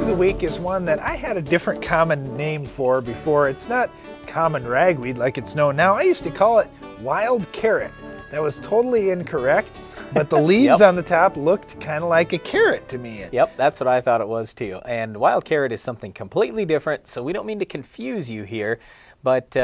of the week is one that I had a different common name for before. It's not common ragweed like it's known now. I used to call it wild carrot. That was totally incorrect, but the leaves on the top looked kind of like a carrot to me. Yep, that's what I thought it was too. And wild carrot is something completely different, so we don't mean to confuse you here, but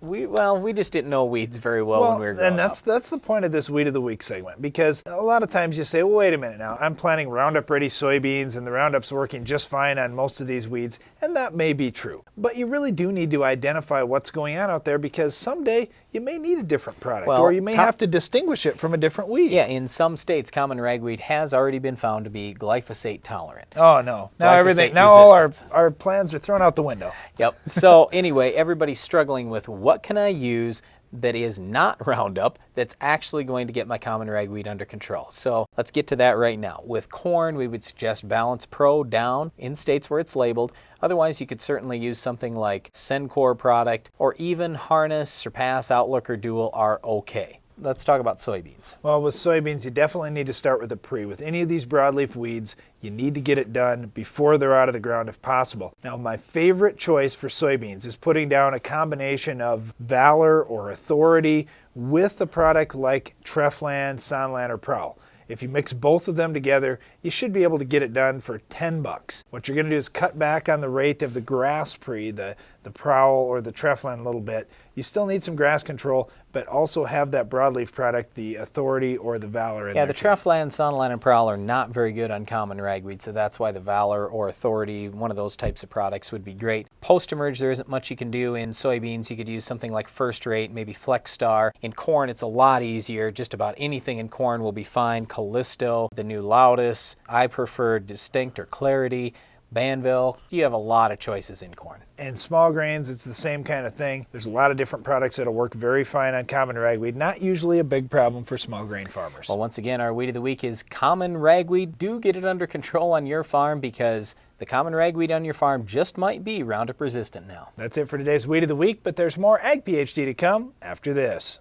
we just didn't know weeds very well when we were growing up. And that's the point of this Weed of the Week segment, because a lot of times you say, well, wait a minute now, I'm planting Roundup Ready soybeans and the Roundup's working just fine on most of these weeds, and that may be true. But you really do need to identify what's going on out there, because someday you may need a different product, or you may have to distinguish it from a different weed. Yeah, in some states, common ragweed has already been found to be glyphosate tolerant. Oh no, now all our plans are thrown out the window. Yep, so anyway, everybody's struggling with what can I use that is not Roundup that's actually going to get my common ragweed under control. So let's get to that right now. With corn, we would suggest Balance Pro down in states where it's labeled. Otherwise, you could certainly use something like Sencor product, or even Harness, Surpass, Outlook, or Dual are okay. Let's talk about soybeans. Well, with soybeans, you definitely need to start with a pre. With any of these broadleaf weeds, you need to get it done before they're out of the ground if possible. Now, my favorite choice for soybeans is putting down a combination of Valor or Authority with a product like Treflan, Sonalan, or Prowl. If you mix both of them together, you should be able to get it done for 10 bucks. What you're going to do is cut back on the rate of the grass pre, the Prowl or the Treflan a little bit. You still need some grass control, but also have that broadleaf product, the Authority or the Valor in there. Yeah, the Treflan, Sonalan, and Prowl are not very good on common ragweed, so that's why the Valor or Authority, one of those types of products, would be great. Post-emerge, there isn't much you can do in soybeans. You could use something like First Rate, maybe Flex Star. In corn, it's a lot easier. Just about anything in corn will be fine. Callisto, the new Laudis. I prefer Distinct or Clarity. Banvel. You have a lot of choices in corn. And small grains, it's the same kind of thing. There's a lot of different products that'll work very fine on common ragweed. Not usually a big problem for small grain farmers. Well, once again, our Weed of the Week is common ragweed. Do get it under control on your farm, because the common ragweed on your farm just might be Roundup resistant now. That's it for today's Weed of the Week, but there's more Ag PhD to come after this.